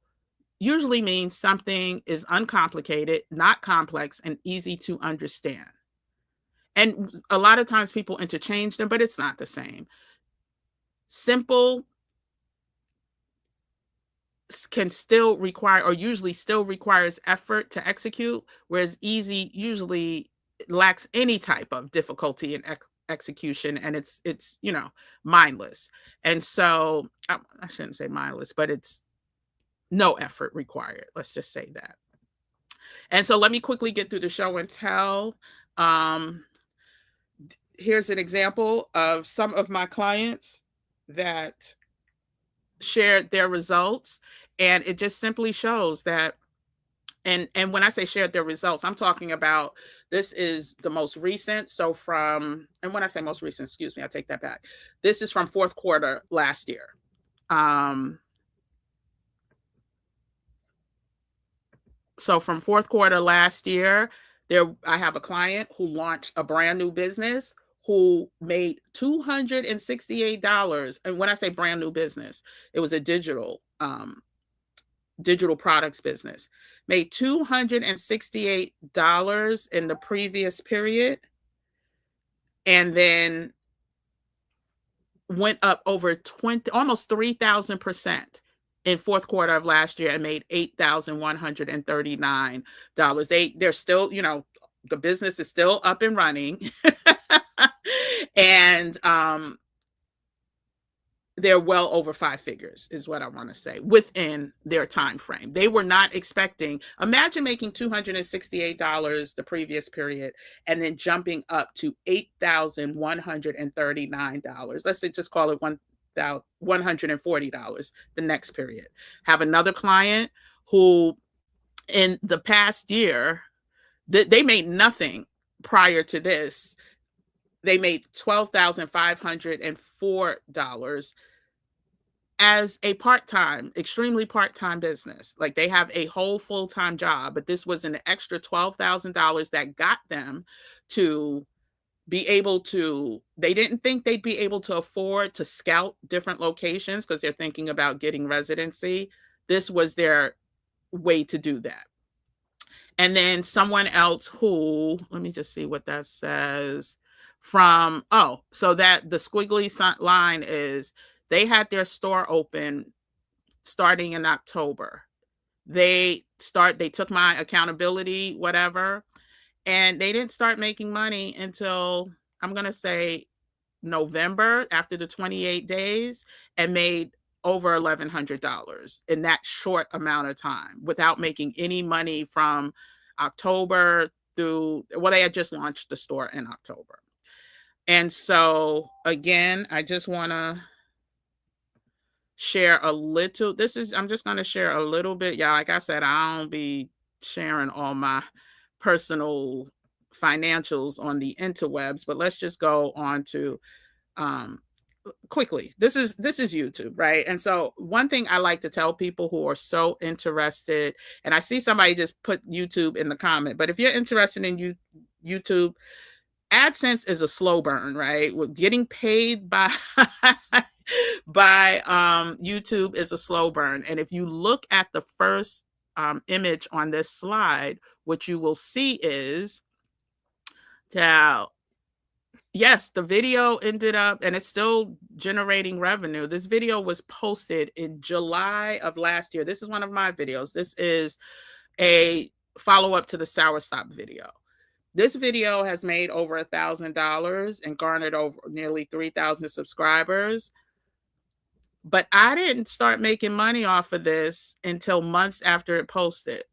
usually means something is uncomplicated, not complex, and easy to understand. And a lot of times people interchange them, but it's not the same. Simple can still require, or usually still requires, effort to execute, whereas easy usually lacks any type of difficulty in execution, and it's mindless. And so I shouldn't say mindless, but it's no effort required. Let's just say that. And so let me quickly get through the show and tell. Um, Here's an example of some of my clients that shared their results, and it just simply shows that. And when I say shared their results, I'm talking about, this is the most recent. So and when I say most recent, excuse me, I take that back. This is from fourth quarter last year. So from fourth quarter last year, I have a client who launched a brand new business, who made $268. And when I say brand new business, it was a digital products business, made $268 in the previous period, and then went up over almost 3,000% in fourth quarter of last year, and made $8,139. They're still, the business is still up and running. And they're well over five figures, is what I want to say, within their time frame. They were not expecting. Imagine making $268 the previous period, and then jumping up to $8,139. Let's say, just call it $140 the next period. Have another client who, in the past year, they made nothing prior to this. They made $12,504 as a part-time, extremely part-time business. Like, they have a whole full-time job, but this was an extra $12,000 that got them to be able to, they didn't think they'd be able to afford to scout different locations because they're thinking about getting residency. This was their way to do that. And then someone else who, let me just see what that says. So that the squiggly line is, they had their store open starting in October. They took my accountability, whatever, and they didn't start making money until, I'm going to say, November, after the 28 days, and made over $1,100 in that short amount of time, without making any money from October through, they had just launched the store in October. And so, again, I just want to share a little. I'm just going to share a little bit. Yeah, like I said, I don't be sharing all my personal financials on the interwebs, but let's just go on to quickly. This is YouTube, right? And so one thing I like to tell people who are so interested, and I see somebody just put YouTube in the comment, but if you're interested in YouTube, AdSense is a slow burn, right? With getting paid by YouTube is a slow burn. And if you look at the first image on this slide, what you will see is, yes, the video ended up, and it's still generating revenue. This video was posted in July of last year. This is one of my videos. This is a follow-up to the Soursop video. This video has made over $1,000 and garnered over nearly 3,000 subscribers. But I didn't start making money off of this until months after it posted.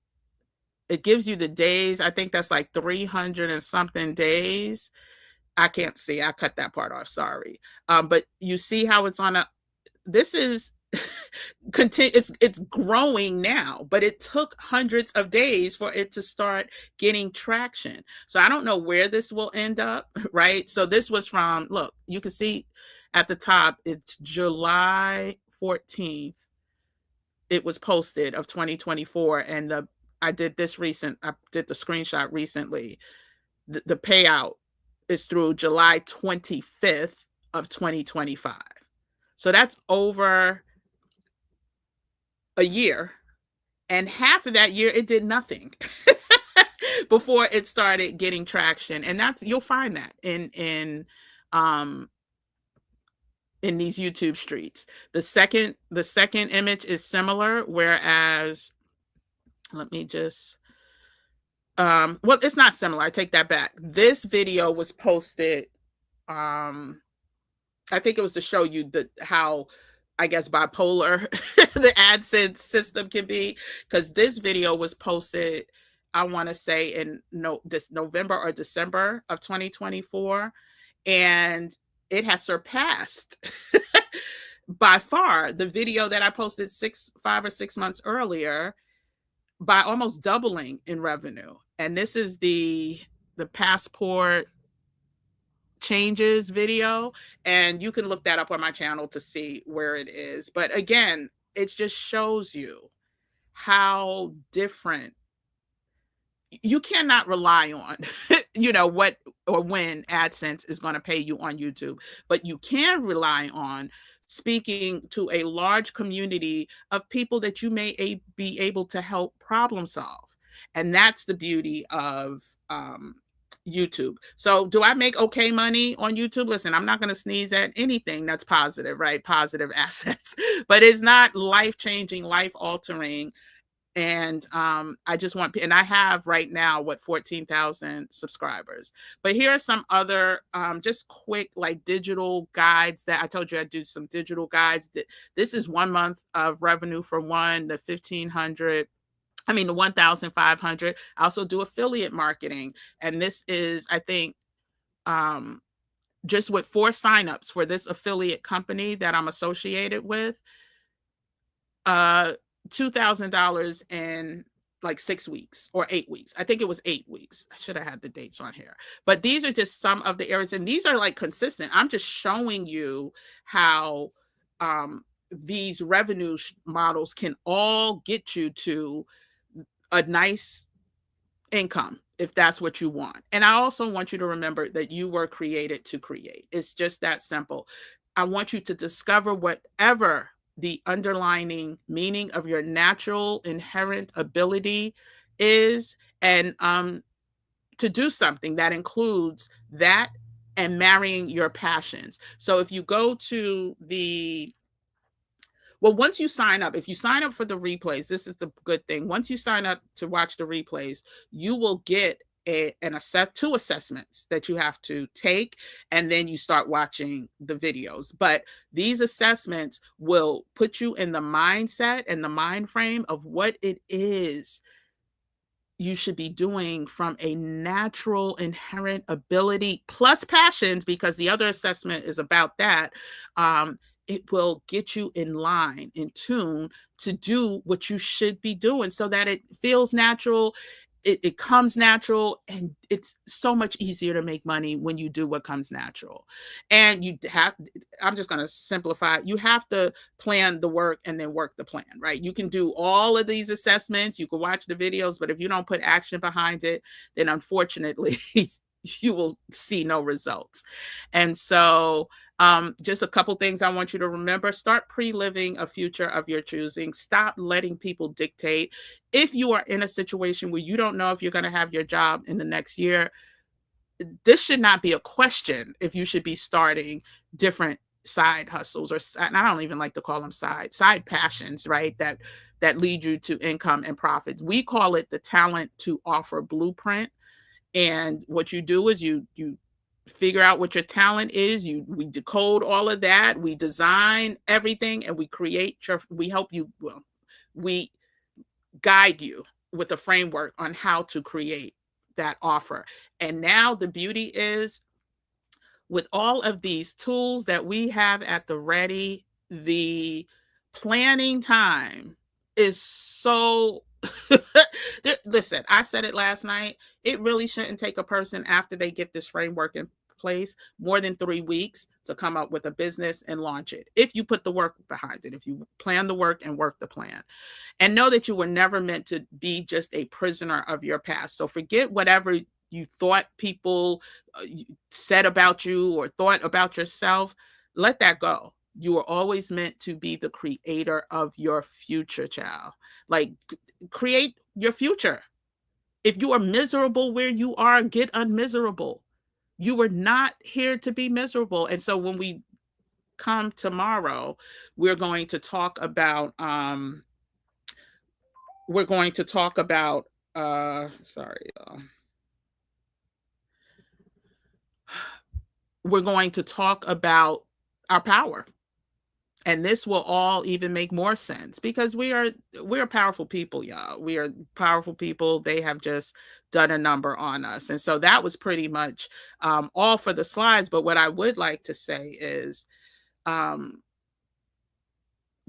It gives you the days. I think that's like 300 and something days. I can't see. I cut that part off. Sorry. But you see how it's on this is it's growing now, but it took hundreds of days for it to start getting traction. So I don't know where this will end up, right? So this was from, look, you can see at the top, it's July 14th. It was posted, of 2024. And I did the screenshot recently. The payout is through July 25th of 2025. So that's over a year, and half of that year it did nothing before it started getting traction. And you'll find that in in these YouTube streets. The second image is similar, whereas let me just well, it's not similar. I take that back. This video was posted I think it was to show you how, I guess, bipolar the AdSense system can be, because this video was posted, I want to say in this November or December of 2024, and it has surpassed by far the video that I posted 5 or 6 months earlier by almost doubling in revenue. And this is the passport changes video, and you can look that up on my channel to see where it is. But again, it just shows you how different. You cannot rely on what or when AdSense is going to pay you on YouTube, but you can rely on speaking to a large community of people that you may be able to help problem solve. And that's the beauty of YouTube. So do I make okay money on YouTube? Listen, I'm not going to sneeze at anything that's positive, right? Positive assets, but it's not life-changing, life-altering. And I just want, and I have right now, 14,000 subscribers. But here are some other just quick like digital guides that I told you I'd do some digital guides. This is 1 month of revenue for one, the 1,500. I mean, the 1,500. I also do affiliate marketing. And this is, I think, just with 4 signups for this affiliate company that I'm associated with, $2,000 in like 6 weeks or 8 weeks. I think it was 8 weeks. I should have had the dates on here. But these are just some of the areas, and these are like consistent. I'm just showing you how these revenue models can all get you to a nice income if that's what you want. And I also want you to remember that you were created to create. It's just that simple. I want you to discover whatever the underlying meaning of your natural inherent ability is, and to do something that includes that and marrying your passions. So if you go to once you sign up, if you sign up for the replays, this is the good thing. Once you sign up to watch the replays, you will get two assessments that you have to take, and then you start watching the videos. But these assessments will put you in the mindset and the mind frame of what it is you should be doing from a natural inherent ability plus passions, because the other assessment is about that. It will get you in line, in tune to do what you should be doing so that it feels natural. It comes natural, and it's so much easier to make money when you do what comes natural. And I'm just going to simplify it. You have to plan the work and then work the plan, right? You can do all of these assessments, you can watch the videos, but if you don't put action behind it, then unfortunately, you will see no results. And so just a couple things I want you to remember. Start pre-living a future of your choosing. Stop letting people dictate. If you are in a situation where you don't know if you're going to have your job in the next year, this should not be a question if you should be starting different side hustles, and I don't even like to call them side passions, right? That lead you to income and profits. We call it the talent to offer blueprint. And what you do is you figure out what your talent is. We decode all of that. We design everything, and we help you. Well, we guide you with a framework on how to create that offer. And now the beauty is, with all of these tools that we have at the ready, the planning time is so listen, I said it last night. It really shouldn't take a person, after they get this framework in place, more than 3 weeks to come up with a business and launch it. If you put the work behind it, if you plan the work and work the plan, and know that you were never meant to be just a prisoner of your past. So forget whatever you thought people said about you or thought about yourself. Let that go. You were always meant to be the creator of your future, child. Like, create your future. If you are miserable where you are, get unmiserable. You were not here to be miserable. And so when we come tomorrow, we're going to talk about we're going to talk about sorry, we're going to talk about our power. And this will all even make more sense because we're powerful people, y'all. We are powerful people. They have just done a number on us. And so that was pretty much all for the slides. But what I would like to say is one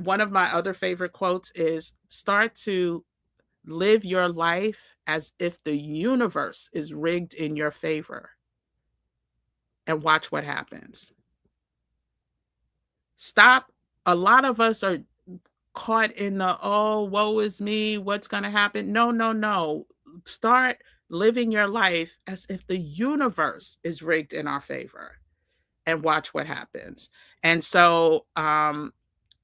of my other favorite quotes is start to live your life as if the universe is rigged in your favor and watch what happens. Stop. A lot of us are caught in the, oh, woe is me, what's going to happen? No, no, no. Start living your life as if the universe is rigged in our favor and watch what happens. And so,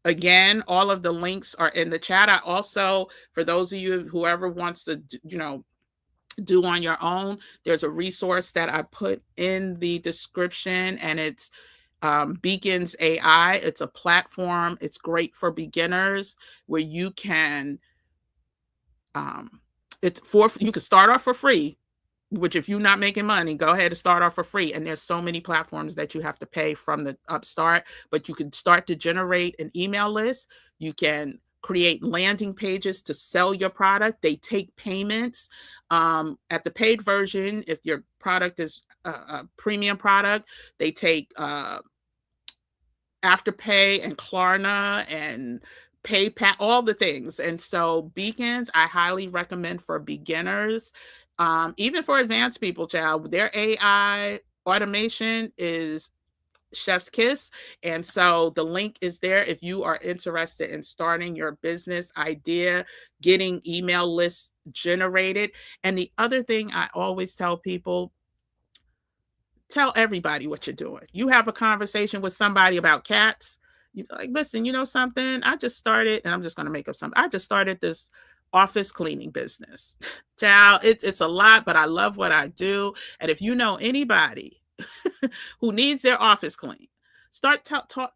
again, all of the links are in the chat. I also, for those of you, whoever wants to, do on your own, there's a resource that I put in the description, and it's Beacons AI. It's a platform. It's great for beginners where you can, you can start off for free, which if you're not making money, go ahead and start off for free. And there's so many platforms that you have to pay from the upstart, but you can start to generate an email list. You can create landing pages to sell your product. They take payments at the paid version. If your product is a premium product, they take Afterpay and Klarna and PayPal, all the things. And so Beacons, I highly recommend for beginners, even for advanced people, child. Their AI automation is chef's kiss. And so the link is there if you are interested in starting your business idea, getting email lists generated. And the other thing I always tell people, tell everybody what you're doing. You have a conversation with somebody about cats. You're like, listen, you know something? I just started, and I'm just going to make up something. I just started this office cleaning business. Child, it's a lot, but I love what I do. And if you know anybody who needs their office clean, start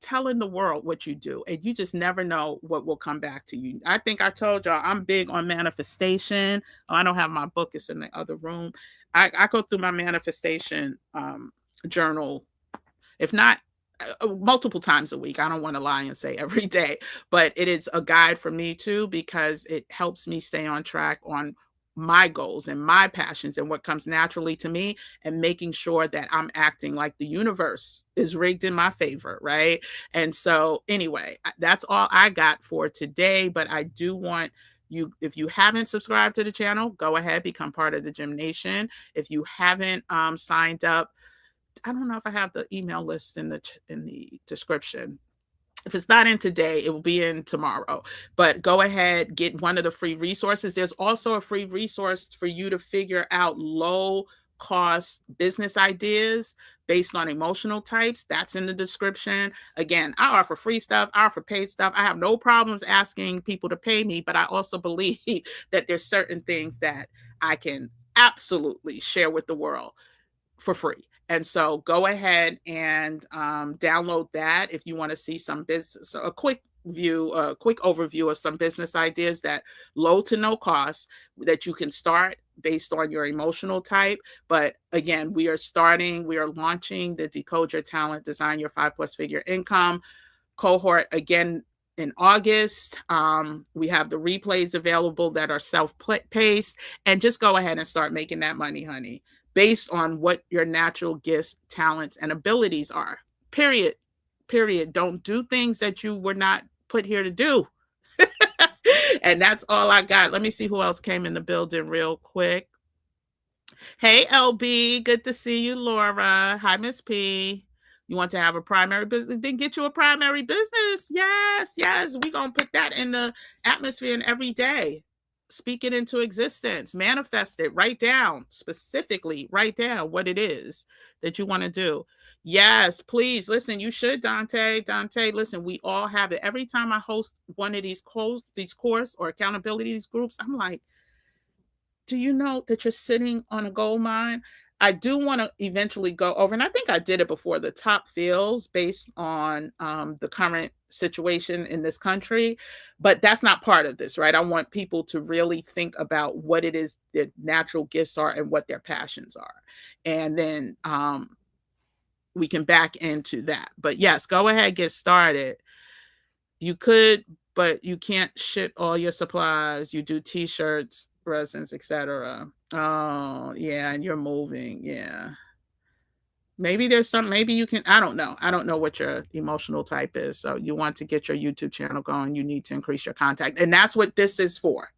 telling the world what you do, and you just never know what will come back to you. I think I told y'all I'm big on manifestation. Oh, I don't have my book. It's in the other room. I go through my manifestation journal, if not multiple times a week. I don't want to lie and say every day, but it is a guide for me too, because it helps me stay on track on my goals and my passions and what comes naturally to me, and making sure that I'm acting like the universe is rigged in my favor, right? And so anyway, that's all I got for today, but I do want you, if you haven't subscribed to the channel, go ahead, become part of the Gym Nation. If you haven't signed up, I don't know if I have the email list in the description. If it's not in today, it will be in tomorrow. But go ahead, get one of the free resources. There's also a free resource for you to figure out low cost business ideas based on emotional types. That's in the description. Again, I offer free stuff. I offer paid stuff. I have no problems asking people to pay me, but I also believe that there's certain things that I can absolutely share with the world for free. And so go ahead and download that if you want to see some business, a quick overview of some business ideas that low to no cost that you can start based on your emotional type. But again, we are launching the Decode Your Talent, Design Your 5+ Figure Income cohort again in August. We have the replays available that are self-paced, and just go ahead and start making that money, honey, based on what your natural gifts, talents, and abilities are. Period. Don't do things that you were not put here to do. And that's all I got. Let me see who else came in the building real quick. Hey, LB. Good to see you, Laura. Hi, Miss P. You want to have a primary business? Then get you a primary business. Yes. We're going to put that in the atmosphere and every day. Speak it into existence, manifest it, specifically write down what it is that you want to do. Yes, please. Listen, you should, Dante, listen, we all have it. Every time I host one of these course or accountability groups, I'm like, do you know that you're sitting on a gold mine? I do want to eventually go over, and I think I did it before, the top fields based on the current situation in this country, but that's not part of this, right? I want people to really think about what it is their natural gifts are and what their passions are. And then we can back into that. But yes, go ahead, get started. You could, but you can't ship all your supplies. You do t-shirts, resins, etc. Oh, yeah, and you're moving. Yeah. Maybe there's some, maybe you can, I don't know. I don't know what your emotional type is. So you want to get your YouTube channel going, you need to increase your contact. And that's what this is for,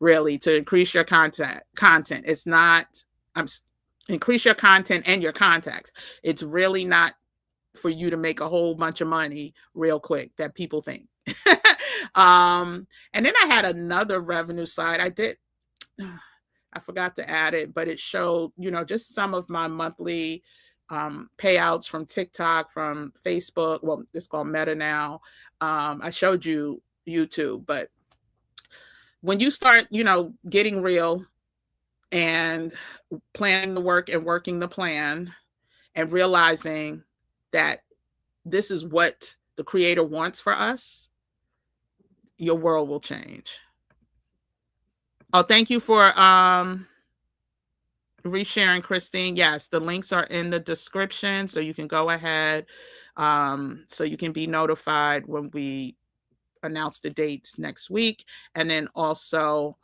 really, to increase your content. It's not, increase your content and your contacts. It's really not for you to make a whole bunch of money real quick that people think. And then I had another revenue slide. I forgot to add it, but it showed, just some of my monthly payouts from TikTok, from Facebook. Well, it's called Meta now. I showed you YouTube, but when you start, getting real and planning the work and working the plan and realizing that this is what the creator wants for us, your world will change. Oh, thank you for resharing, Christine. Yes, the links are in the description, so you can go ahead, so you can be notified when we announce the dates next week. And then also,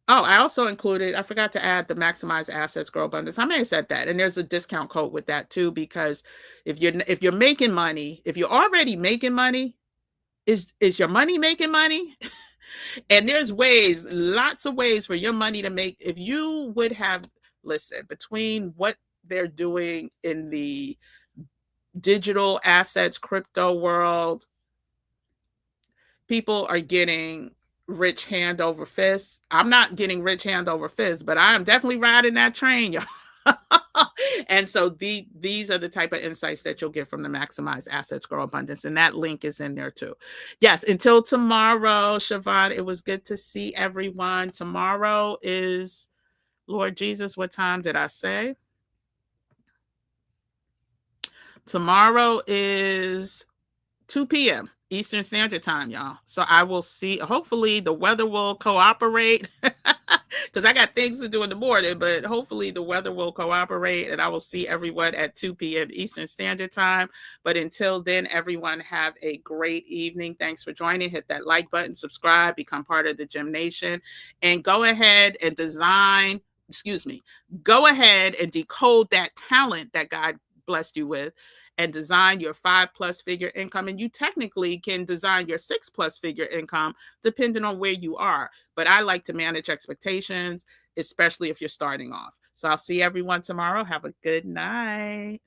I also included, I forgot to add the Maximize Assets Grow Abundance. I may have said that. And there's a discount code with that too, because if you're making money, if you're already making money, is your money making money? And there's ways, lots of ways for your money to make. If you would have, listen, between what they're doing in the digital assets, crypto world, people are getting rich hand over fist. I'm not getting rich hand over fist, but I'm definitely riding that train, y'all. And so these are the type of insights that you'll get from the Maximize Assets Grow Abundance. And that link is in there too. Yes, until tomorrow, Siobhan, it was good to see everyone. Tomorrow is, Lord Jesus, what time did I say? Tomorrow is 2 p.m. Eastern Standard Time, y'all. So I will see, hopefully the weather will cooperate, because I got things to do in the morning, but hopefully the weather will cooperate, and I will see everyone at 2 p.m. Eastern Standard Time. But until then, everyone have a great evening. Thanks for joining. Hit that like button, subscribe, become part of the Gym Nation, and go ahead and go ahead and decode that talent that God blessed you with, and design your 5+ figure income. And you technically can design your 6+ figure income depending on where you are. But I like to manage expectations, especially if you're starting off. So I'll see everyone tomorrow. Have a good night.